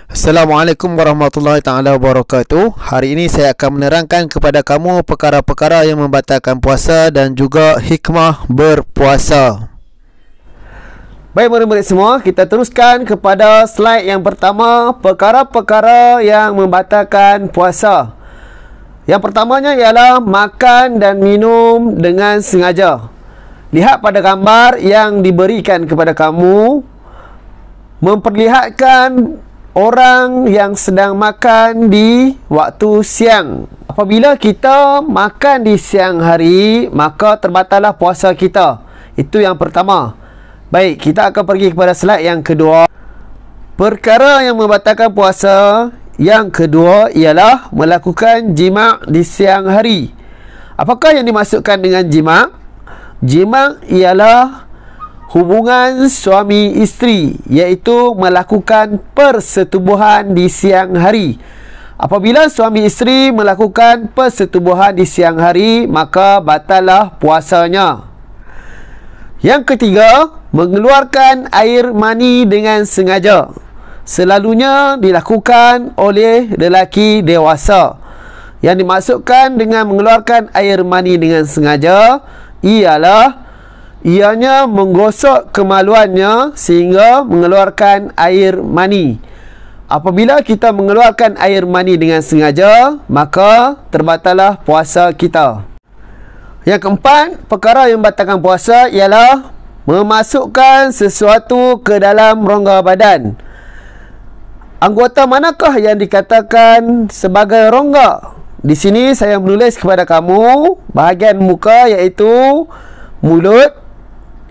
Assalamualaikum warahmatullahi taala wabarakatuh. Hari ini saya akan menerangkan kepada kamu perkara-perkara yang membatalkan puasa dan juga hikmah berpuasa. Baik murid-murid semua, kita teruskan kepada slide yang pertama, perkara-perkara yang membatalkan puasa. Yang pertamanya ialah makan dan minum dengan sengaja. Lihat pada gambar yang diberikan kepada kamu, memperlihatkan orang yang sedang makan di waktu siang. Apabila kita makan di siang hari, maka terbatallah puasa kita. Itu yang pertama. Baik, kita akan pergi kepada slide yang kedua. Perkara yang membatalkan puasa yang kedua ialah melakukan jima' di siang hari. Apakah yang dimaksudkan dengan jima'? Jima' ialah hubungan suami isteri, iaitu melakukan persetubuhan di siang hari. Apabila suami isteri melakukan persetubuhan di siang hari, maka batallah puasanya. Yang ketiga, mengeluarkan air mani dengan sengaja. Selalunya dilakukan oleh lelaki dewasa. Yang dimaksudkan dengan mengeluarkan air mani dengan sengaja ialah ianya menggosok kemaluannya sehingga mengeluarkan air mani. Apabila kita mengeluarkan air mani dengan sengaja, maka terbatallah puasa kita. Yang keempat, perkara yang membatalkan puasa ialah memasukkan sesuatu ke dalam rongga badan. Anggota manakah yang dikatakan sebagai rongga? Di sini saya menulis kepada kamu bahagian muka, iaitu mulut,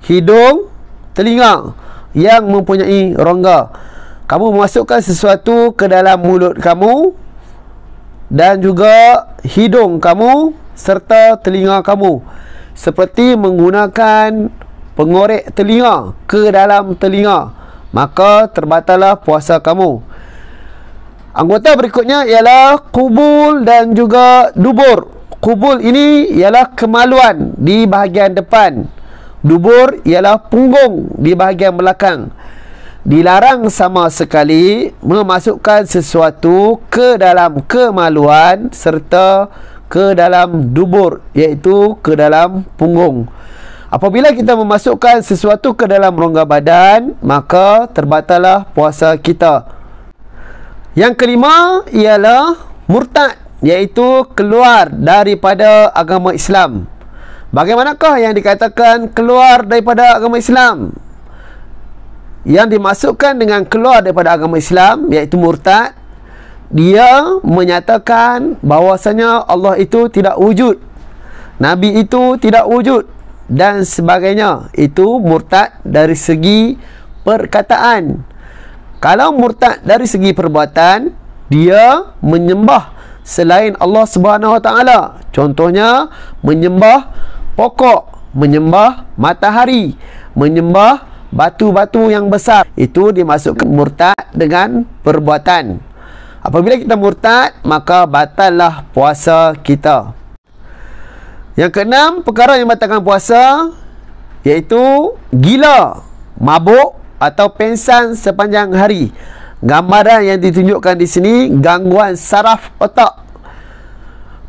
hidung, telinga yang mempunyai rongga. Kamu memasukkan sesuatu ke dalam mulut kamu dan juga hidung kamu serta telinga kamu, seperti menggunakan pengorek telinga ke dalam telinga, maka terbatallah puasa kamu. Anggota berikutnya ialah kubul dan juga dubur. Kubul ini ialah kemaluan di bahagian depan. Dubur ialah punggung di bahagian belakang. Dilarang sama sekali memasukkan sesuatu ke dalam kemaluan serta ke dalam dubur, iaitu ke dalam punggung. Apabila kita memasukkan sesuatu ke dalam rongga badan, maka terbatallah puasa kita. Yang kelima ialah murtad, iaitu keluar daripada agama Islam. Bagaimanakah yang dikatakan keluar daripada agama Islam? Yang dimasukkan dengan keluar daripada agama Islam, iaitu murtad, dia menyatakan bahawasanya Allah itu tidak wujud, Nabi itu tidak wujud dan sebagainya. Itu murtad dari segi perkataan. Kalau murtad dari segi perbuatan, dia menyembah selain Allah Subhanahu Wa Taala. Contohnya menyembah pokok, menyembah matahari, menyembah batu-batu yang besar. Itu dimasukkan murtad dengan perbuatan. Apabila kita murtad, maka batallah puasa kita. Yang keenam, perkara yang membatalkan puasa iaitu gila, mabuk atau pengsan sepanjang hari. Gambaran yang ditunjukkan di sini gangguan saraf otak.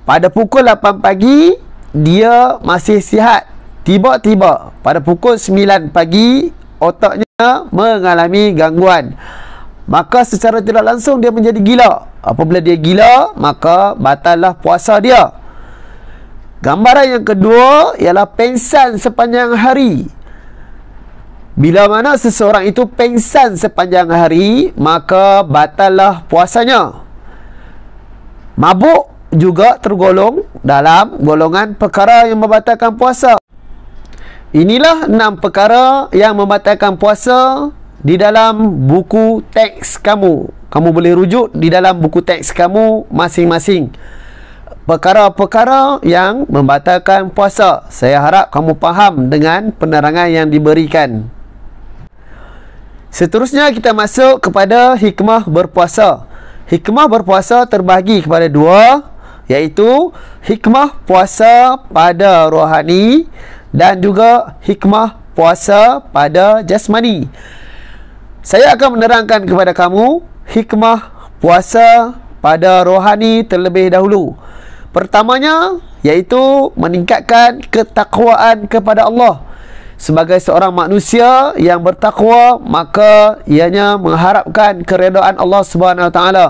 Pada pukul 8 pagi dia masih sihat, tiba-tiba pada pukul 9 pagi otaknya mengalami gangguan, maka secara tidak langsung dia menjadi gila. Apabila dia gila, maka batallah puasa dia. Gambaran yang kedua ialah pengsan sepanjang hari. Bila mana seseorang itu pengsan sepanjang hari, maka batallah puasanya. Mabuk juga tergolong dalam golongan perkara yang membatalkan puasa. Inilah 6 perkara yang membatalkan puasa di dalam buku teks kamu. Kamu boleh rujuk di dalam buku teks kamu masing-masing. Perkara-perkara yang membatalkan puasa. Saya harap kamu faham dengan penerangan yang diberikan. Seterusnya kita masuk kepada hikmah berpuasa. Hikmah berpuasa terbahagi kepada 2, iaitu hikmah puasa pada rohani dan juga hikmah puasa pada jasmani. Saya akan menerangkan kepada kamu hikmah puasa pada rohani terlebih dahulu. Pertamanya iaitu meningkatkan ketakwaan kepada Allah. Sebagai seorang manusia yang bertakwa, maka ianya mengharapkan keredaan Allah Subhanahu Wa Taala.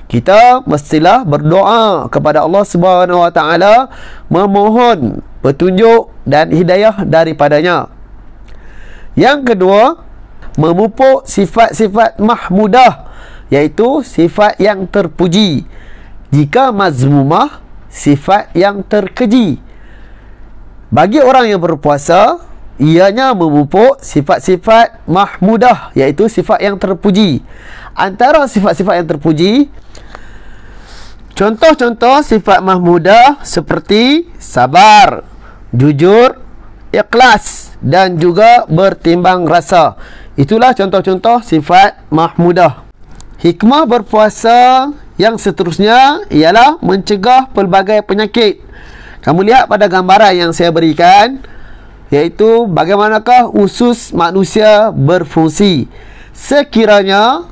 Kita mestilah berdoa kepada Allah Subhanahu Wa Taala, memohon petunjuk dan hidayah daripadanya. Yang kedua, memupuk sifat-sifat mahmudah, iaitu sifat yang terpuji. Jika mazmumah, sifat yang terkeji. Bagi orang yang berpuasa, ianya memupuk sifat-sifat mahmudah, iaitu sifat yang terpuji. Antara sifat-sifat yang terpuji, contoh-contoh sifat mahmudah seperti sabar, jujur, ikhlas dan juga bertimbang rasa. Itulah contoh-contoh sifat mahmudah. Hikmah berpuasa yang seterusnya ialah mencegah pelbagai penyakit. Kamu lihat pada gambaran yang saya berikan, iaitu bagaimanakah usus manusia berfungsi. Sekiranya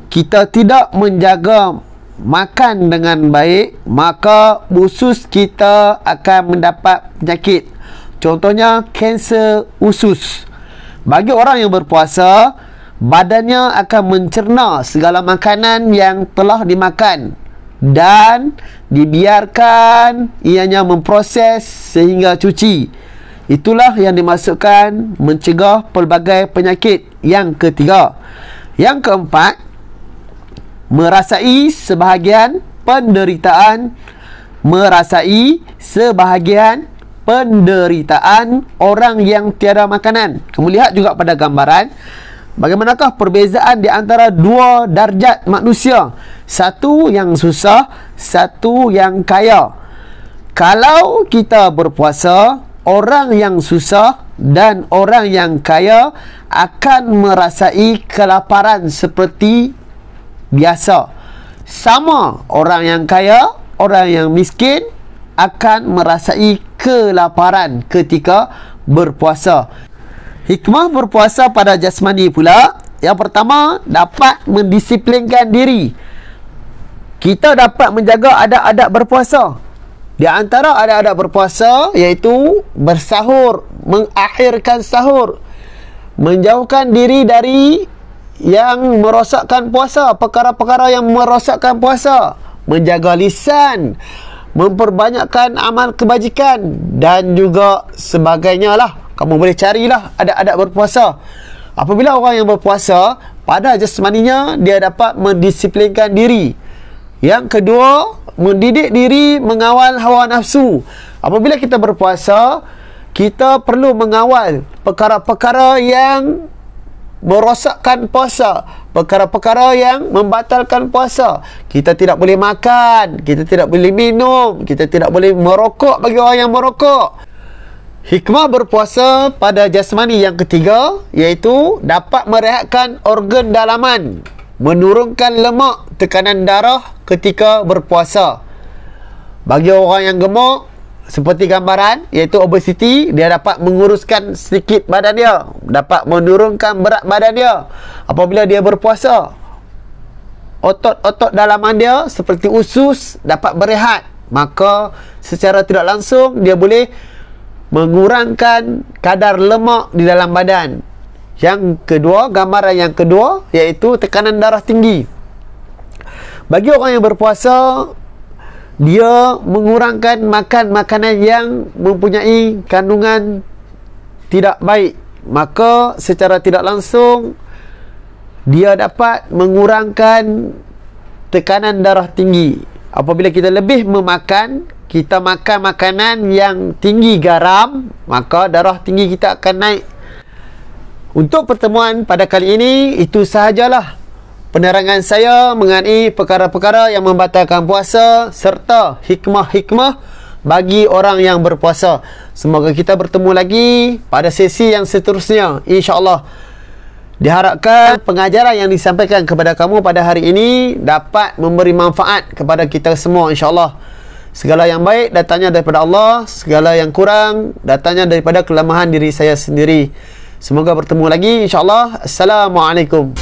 kita tidak menjaga makan dengan baik, maka usus kita akan mendapat penyakit. Contohnya kanser usus. Bagi orang yang berpuasa, badannya akan mencerna segala makanan yang telah dimakan dan dibiarkan ianya memproses sehingga cuci. Itulah yang dimaksudkan mencegah pelbagai penyakit. Yang ketiga. Yang keempat, merasai sebahagian penderitaan orang yang tiada makanan. Kamu lihat juga pada gambaran bagaimanakah perbezaan di antara dua darjat manusia. Satu yang susah, satu yang kaya. Kalau kita berpuasa, orang yang susah dan orang yang kaya akan merasai kelaparan seperti biasa. Sama orang yang kaya, orang yang miskin akan merasai kelaparan ketika berpuasa. Hikmah berpuasa pada jasmani pula, yang pertama, dapat mendisiplinkan diri. Kita dapat menjaga adab-adab berpuasa. Di antara adab-adab berpuasa iaitu bersahur, mengakhirkan sahur, menjauhkan diri dari yang merosakkan puasa, perkara-perkara yang merosakkan puasa, menjaga lisan, memperbanyakkan amal kebajikan dan juga sebagainya lah. Kamu boleh carilah adab-adab berpuasa. Apabila orang yang berpuasa, pada jasmaninya dia dapat mendisiplinkan diri. Yang kedua, mendidik diri mengawal hawa nafsu. Apabila kita berpuasa, kita perlu mengawal perkara-perkara yang merosakkan puasa, perkara-perkara yang membatalkan puasa. Kita tidak boleh makan, kita tidak boleh minum, kita tidak boleh merokok bagi orang yang merokok. Hikmah berpuasa pada jasmani yang ketiga iaitu dapat merehatkan organ dalaman, menurunkan lemak, tekanan darah ketika berpuasa. Bagi orang yang gemuk, seperti gambaran iaitu obesiti, dia dapat menguruskan sedikit badan dia, dapat menurunkan berat badan dia. Apabila dia berpuasa, otot-otot dalaman dia seperti usus dapat berehat, maka secara tidak langsung dia boleh mengurangkan kadar lemak di dalam badan. Yang kedua, gambaran yang kedua iaitu tekanan darah tinggi. Bagi orang yang berpuasa, dia mengurangkan makan makanan yang mempunyai kandungan tidak baik, maka secara tidak langsung dia dapat mengurangkan tekanan darah tinggi. Apabila kita lebih memakan, kita makan makanan yang tinggi garam, maka darah tinggi kita akan naik. Untuk pertemuan pada kali ini, itu sahajalah penerangan saya mengenai perkara-perkara yang membatalkan puasa serta hikmah-hikmah bagi orang yang berpuasa. Semoga kita bertemu lagi pada sesi yang seterusnya, insya-Allah. Diharapkan pengajaran yang disampaikan kepada kamu pada hari ini dapat memberi manfaat kepada kita semua, insya-Allah. Segala yang baik datangnya daripada Allah, segala yang kurang datangnya daripada kelemahan diri saya sendiri. Semoga bertemu lagi insya-Allah. Assalamualaikum.